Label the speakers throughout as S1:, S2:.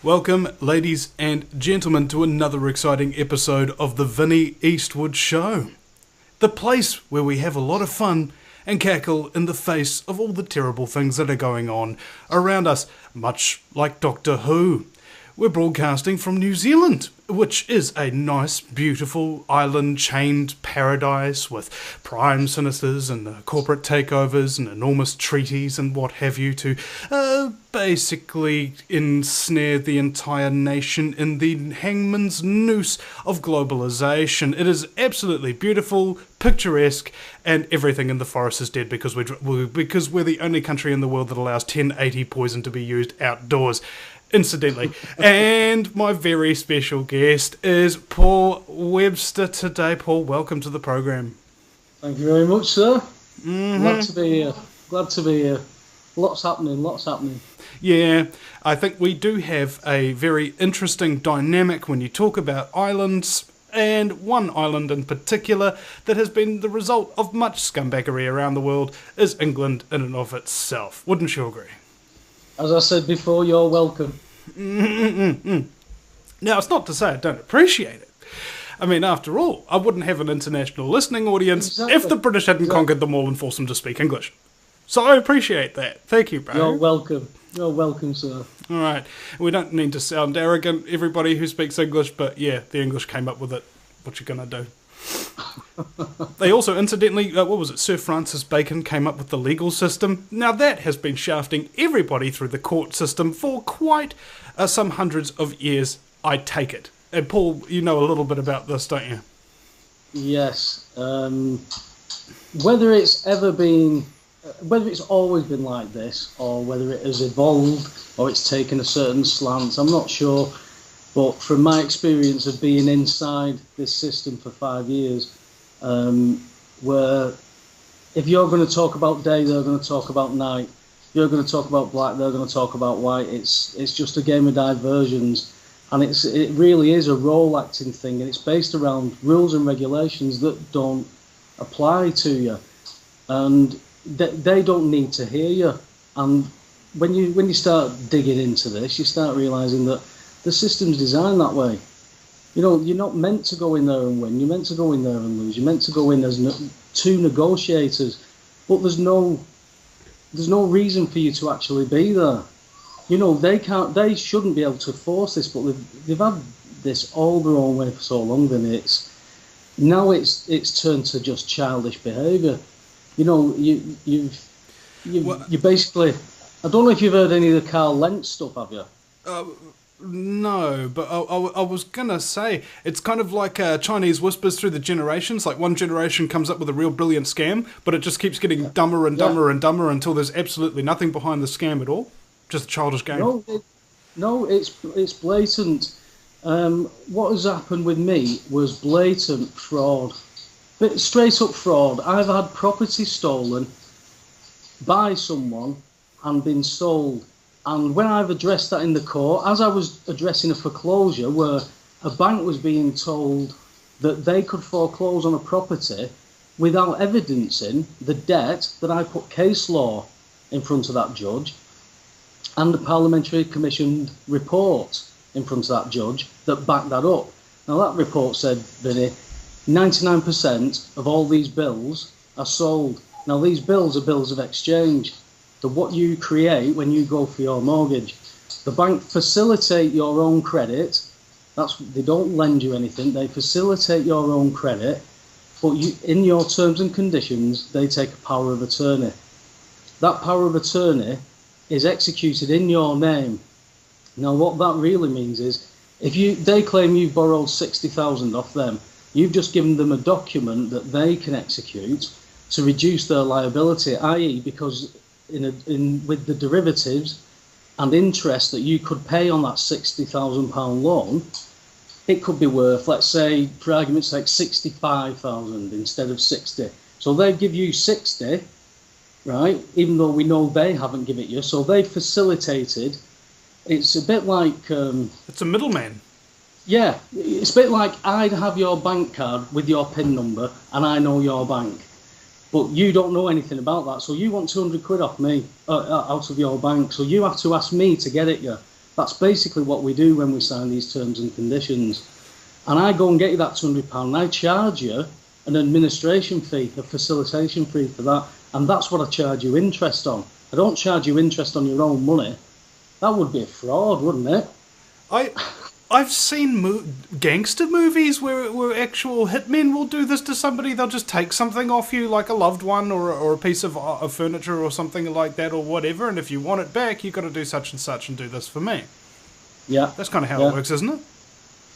S1: Welcome, ladies and gentlemen, to another exciting episode of the Vinnie Eastwood Show. The place where we have a lot of fun and cackle in the face of all the terrible things that are going on around us, much like Doctor Who. We're broadcasting from New Zealand, which is a nice, beautiful island-chained paradise with prime ministers and corporate takeovers and enormous treaties and what have you to basically ensnare the entire nation in the hangman's noose of globalization. It is absolutely beautiful, picturesque, and everything in the forest is dead because we're the only country in the world that allows 1080 poison to be used outdoors. Incidentally. And my very special guest is Paul Webster today. Paul, welcome to the program.
S2: Thank you very much, sir. Glad to be here. Glad to be here. Lots happening.
S1: Yeah, I think we do have a very interesting dynamic when you talk about islands, and one island in particular that has been the result of much scumbaggery around the world is England in and of itself. Wouldn't you agree?
S2: As I said before, you're welcome.
S1: Now, it's not to say I don't appreciate it. I mean, after all, I wouldn't have an international listening audience if the British hadn't conquered them all and forced them to speak English. So I appreciate that. Thank you, bro.
S2: You're welcome. You're welcome, sir.
S1: All right. We don't need to sound arrogant, everybody who speaks English, but yeah, the English came up with it. What you gonna do? They also, incidentally, Sir Francis Bacon came up with the legal system. Now that has been shafting everybody through the court system for quite some hundreds of years, I take it. And Paul, you know a little bit about this, don't you?
S2: Yes. Whether it's always been like this, or whether it has evolved, or it's taken a certain slant, I'm not sure. But from my experience of being inside this system for 5 years, where if you're going to talk about day, they're going to talk about night. If you're going to talk about black, they're going to talk about white. It's just a game of diversions, and it really is a role acting thing, and it's based around rules and regulations that don't apply to you, and they don't need to hear you. And when you start digging into this, you start realizing that the system's designed that way. You know, you're not meant to go in there and win. You're meant to go in there and lose. You're meant to go in as two negotiators, but there's no reason for you to actually be there. You know, they shouldn't be able to force this, but they've had this all their own way for so long. Then it's turned to just childish behaviour. You know, you basically. I don't know if you've heard any of the Carl Lentz stuff, have you?
S1: No, but I was going to say, it's kind of like Chinese whispers through the generations. Like one generation comes up with a real brilliant scam, but it just keeps getting dumber and dumber and dumber until there's absolutely nothing behind the scam at all. Just a childish game.
S2: No, it's blatant. What has happened with me was blatant fraud. But straight up fraud. I've had property stolen by someone and been sold. And when I've addressed that in the court, as I was addressing a foreclosure where a bank was being told that they could foreclose on a property without evidencing the debt, that I put case law in front of that judge and the parliamentary commissioned report in front of that judge that backed that up. Now that report said, Vinny, 99% of all these bills are sold. Now these bills are bills of exchange. So what you create when you go for your mortgage, the bank facilitate your own credit. They don't lend you anything. They facilitate your own credit, but in your terms and conditions, they take a power of attorney. That power of attorney is executed in your name. Now, what that really means is, they claim you've borrowed 60,000 off them, you've just given them a document that they can execute to reduce their liability, i.e., because with the derivatives and interest that you could pay on that £60,000 loan, it could be worth, let's say, for argument's sake, 65,000 instead of 60. So they give you 60, right? Even though we know they haven't given it you, so they facilitated. It's a bit like
S1: it's a middleman.
S2: Yeah, it's a bit like I'd have your bank card with your PIN number, and I know your bank. But you don't know anything about that, so you want 200 quid off me, out of your bank, so you have to ask me to get it, yeah. That's basically what we do when we sign these terms and conditions. And I go and get you that £200 and I charge you an administration fee, a facilitation fee for that. And that's what I charge you interest on. I don't charge you interest on your own money. That would be a fraud, wouldn't it?
S1: I've seen gangster movies where actual hitmen will do this to somebody. They'll just take something off you, like a loved one or a piece of furniture or something like that or whatever, and if you want it back, you've got to do such and such and do this for me.
S2: Yeah.
S1: That's kind of how it works, isn't it?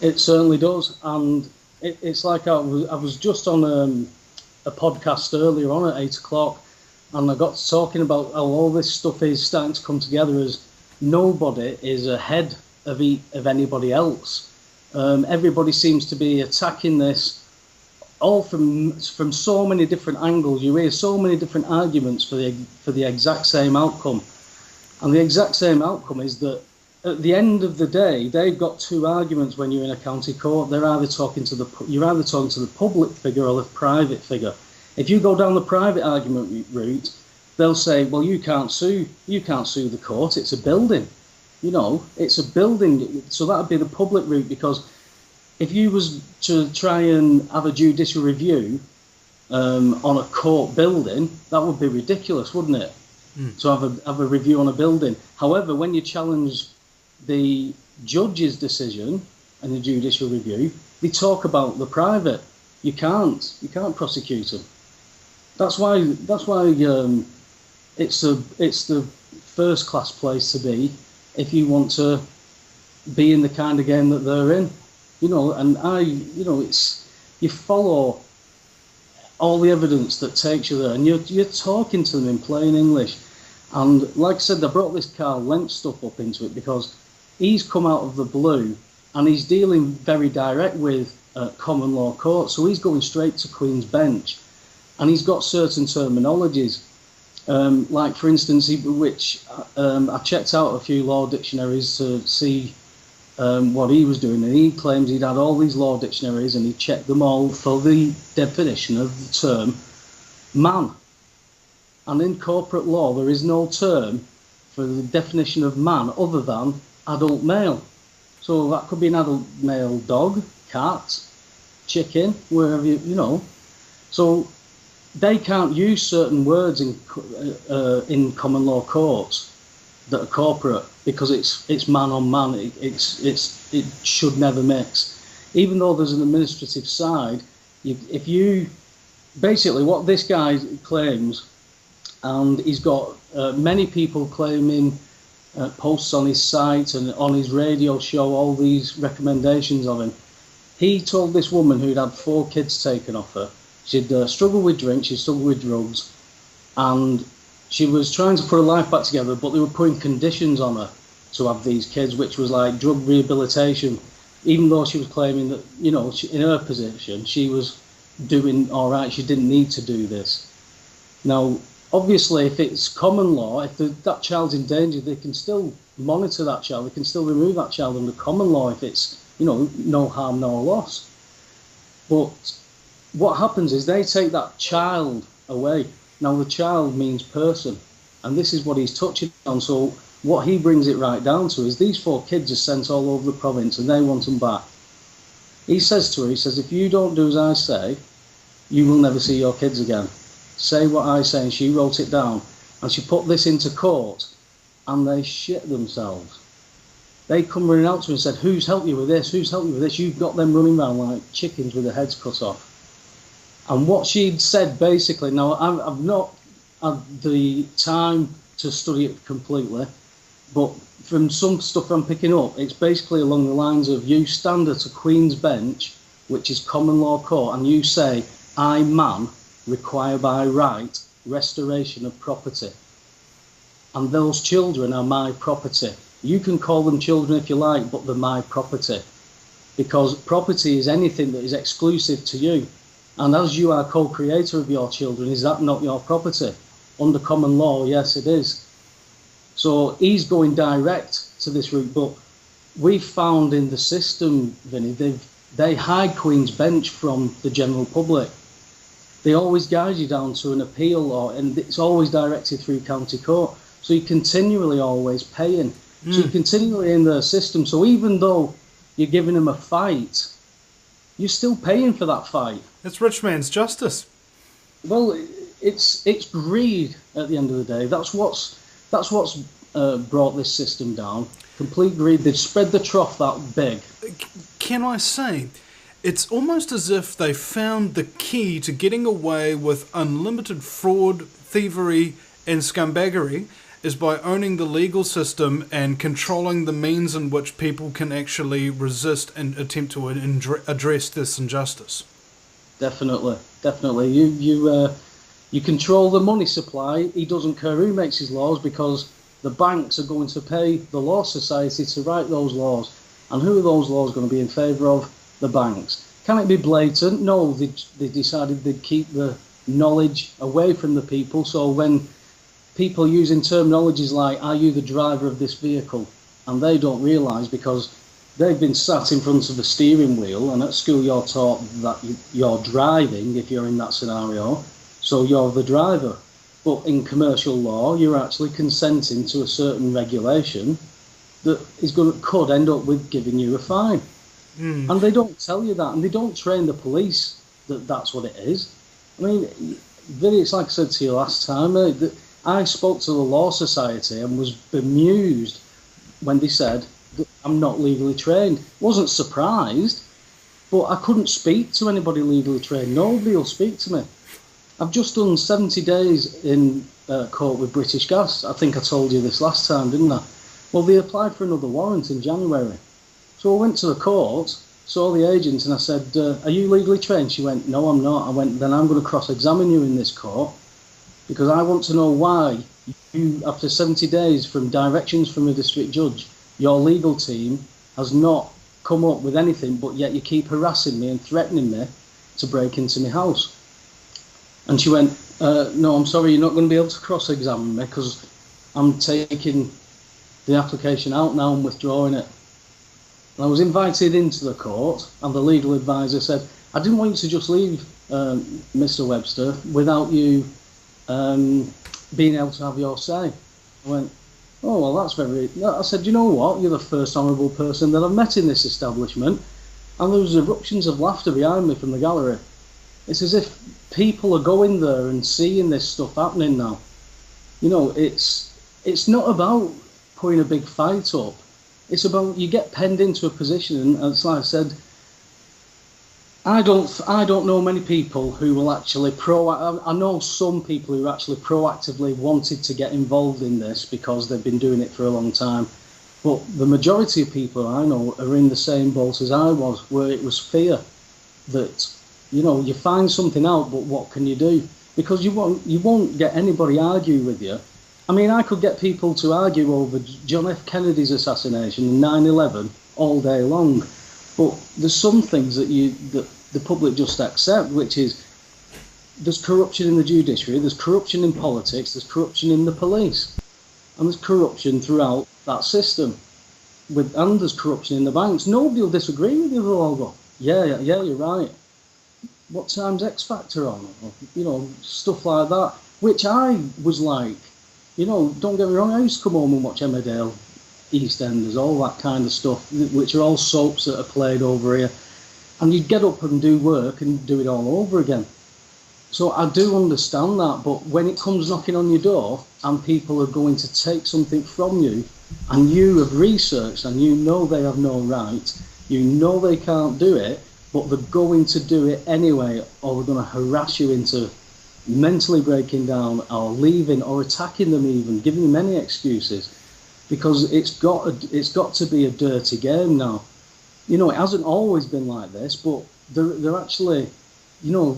S2: It certainly does. And it's like I was just on a podcast earlier on at 8 o'clock, and I got to talking about how all this stuff is starting to come together as nobody is ahead of anybody else. Everybody seems to be attacking this all from so many different angles. You hear so many different arguments for the exact same outcome, and the exact same outcome is that at the end of the day, they've got two arguments when you're in a county court. You're either talking to the public figure or the private figure. If you go down the private argument route, they'll say, well, you can't sue the court, it's a building. You know, it's a building, so that would be the public route, because if you was to try and have a judicial review on a court building, that would be ridiculous, wouldn't it? To have a review on a building. However, when you challenge the judge's decision and the judicial review, they talk about the private. You can't prosecute them. That's why it's the first class place to be if you want to be in the kind of game that they're in, you know. And you follow all the evidence that takes you there, and you're talking to them in plain English. And like I said, I brought this Carl Lentz stuff up into it because he's come out of the blue and he's dealing very direct with common law courts. So he's going straight to Queen's Bench, and he's got certain terminologies. Like, for instance, I checked out a few law dictionaries to see what he was doing, and he claims he'd had all these law dictionaries and he checked them all for the definition of the term man. And in corporate law, there is no term for the definition of man other than adult male. So that could be an adult male dog, cat, chicken, wherever you know. So they can't use certain words in common law courts that are corporate because it's man on man. It should never mix. Even though there's an administrative side, if you basically what this guy claims, and he's got many people claiming posts on his site and on his radio show all these recommendations of him. He told this woman who'd had 4 kids taken off her. She'd struggled with drink, she struggled with drugs, and she was trying to put her life back together, but they were putting conditions on her to have these kids, which was like drug rehabilitation, even though she was claiming that, you know, in her position, she was doing all right, she didn't need to do this. Now, obviously, if it's common law, if that child's in danger, they can still monitor that child, they can still remove that child under common law if it's, you know, no harm, no loss. But what happens is they take that child away. Now, the child means person, and this is what he's touching on. So what he brings it right down to is these 4 kids are sent all over the province and they want them back. He says to her, he says, if you don't do as I say, you will never see your kids again. Say what I say. And she wrote it down, and she put this into court, and they shit themselves. They come running out to her and said, who's helped you with this? Who's helped you with this? You've got them running around like chickens with their heads cut off. And what she'd said basically, now I've not had the time to study it completely, but from some stuff I'm picking up, it's basically along the lines of you stand at a Queen's Bench, which is common law court, and you say, I, man, require by right restoration of property. And those children are my property. You can call them children if you like, but they're my property. Because property is anything that is exclusive to you. And as you are co-creator of your children, is that not your property? Under common law, yes, it is. So he's going direct to this route, but we've found in the system, Vinny, they hide Queen's Bench from the general public. They always guide you down to an appeal, and it's always directed through county court. So you're continually always paying. So you're continually in the system. So even though you're giving them a fight, you're still paying for that fight.
S1: It's rich man's justice.
S2: Well, it's greed at the end of the day. That's what's brought this system down. Complete greed. They've spread the trough that big.
S1: Can I say, it's almost as if they found the key to getting away with unlimited fraud, thievery, and scumbaggery is by owning the legal system and controlling the means in which people can actually resist and attempt to address this injustice.
S2: Definitely. You control the money supply. He doesn't care who makes his laws, because the banks are going to pay the Law Society to write those laws. And who are those laws going to be in favour of? The banks. Can it be blatant? No, they decided they'd keep the knowledge away from the people. So when people using terminologies like, are you the driver of this vehicle? And they don't realise, because they've been sat in front of the steering wheel, and at school you're taught that you're driving if you're in that scenario, so you're the driver. But in commercial law, you're actually consenting to a certain regulation that could end up with giving you a fine. And they don't tell you that, and they don't train the police that that's what it is. I mean, it's like I said to you last time, that I spoke to the Law Society and was bemused when they said that I'm not legally trained. Wasn't surprised, but I couldn't speak to anybody legally trained. Nobody will speak to me. I've just done 70 days in court with British Gas. I think I told you this last time, didn't I? Well, they applied for another warrant in January. So I went to the court, saw the agent, and I said, are you legally trained? She went, no, I'm not. I went, then I'm going to cross-examine you in this court, because I want to know why you, after 70 days from directions from a district judge, your legal team has not come up with anything, but yet you keep harassing me and threatening me to break into my house. And she went, no, I'm sorry, you're not going to be able to cross-examine me, because I'm taking the application out now and withdrawing it. And I was invited into the court, and the legal advisor said, I didn't want you to just leave, Mr. Webster, without you being able to have your say. I went, oh, well, that's very... I said, you know what? You're the first honourable person that I've met in this establishment. And there was eruptions of laughter behind me from the gallery. It's as if people are going there and seeing this stuff happening now. You know, it's not about putting a big fight up. It's about, you get penned into a position, and it's like I said, I don't know many people who will actually I know some people who actually proactively wanted to get involved in this because they've been doing it for a long time. But the majority of people I know are in the same boat as I was, where it was fear that, you know, you find something out, but what can you do? Because you won't get anybody argue with you. I mean, I could get people to argue over John F. Kennedy's assassination and 9/11 all day long, but there's some things that the public just accept, which is there's corruption in the judiciary, there's corruption in politics, there's corruption in the police, and there's corruption throughout that system. And there's corruption in the banks. Nobody will disagree with you. They'll all go, yeah, you're right. What time's X Factor on? Or, you know, stuff like that, which I was like, you know, don't get me wrong, I used to come home and watch Emmerdale, EastEnders, all that kind of stuff, which are all soaps that are played over here. And you'd get up and do work and do it all over again. So I do understand that, but when it comes knocking on your door and people are going to take something from you, and you have researched and you know they have no right, you know they can't do it, but they're going to do it anyway, or they're going to harass you into mentally breaking down or leaving or attacking them, even giving them any excuses, because it's got to be a dirty game now. You know, it hasn't always been like this, but they're actually, you know,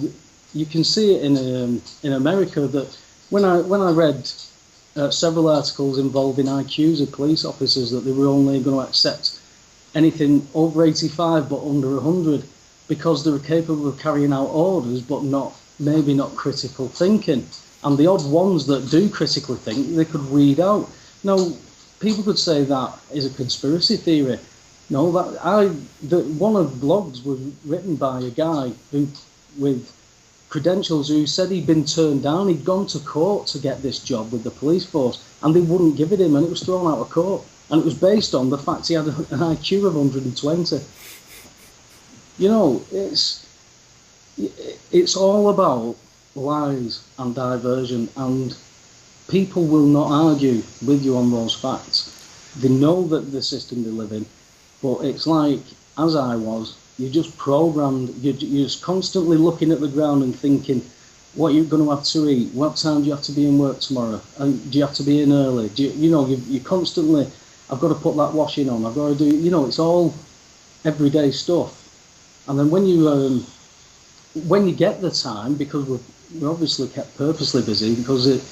S2: you can see it in America. That when I read several articles involving IQs of police officers, that they were only going to accept anything over 85 but under 100 because they were capable of carrying out orders, but maybe not critical thinking. And the odd ones that do critically think, they could weed out. Now, people could say that is a conspiracy theory. No, one of the blogs was written by a guy who, with credentials, who said he'd been turned down. He'd gone to court to get this job with the police force, and they wouldn't give it him, and it was thrown out of court. And it was based on the fact he had an IQ of 120. You know, it's all about lies and diversion, and people will not argue with you on those facts. They know that the system they live in, but it's like, as I was, you're just programmed, you're just constantly looking at the ground and thinking, what you're going to have to eat, what time do you have to be in work tomorrow, and do you have to be in early, you constantly, I've got to put that washing on, I've got to do, it's all everyday stuff. And then when you get the time, because we're obviously kept purposely busy, because if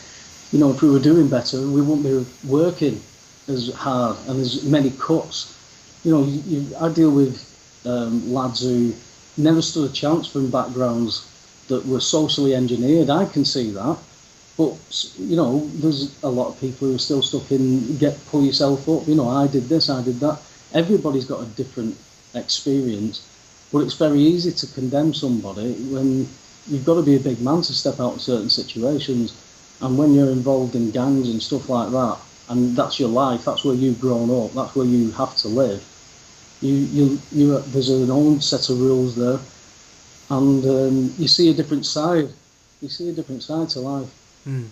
S2: we were doing better, we wouldn't be working as hard and as many cuts. I deal with lads who never stood a chance from backgrounds that were socially engineered. I can see that, but there's a lot of people who are still stuck in pull yourself up. I did this, I did that. Everybody's got a different experience, but it's very easy to condemn somebody when you've got to be a big man to step out of certain situations. And when you're involved in gangs and stuff like that, and that's your life, that's where you've grown up, that's where you have to live, there's an own set of rules there, and you see a different side. You see a different side to life.
S1: Mm.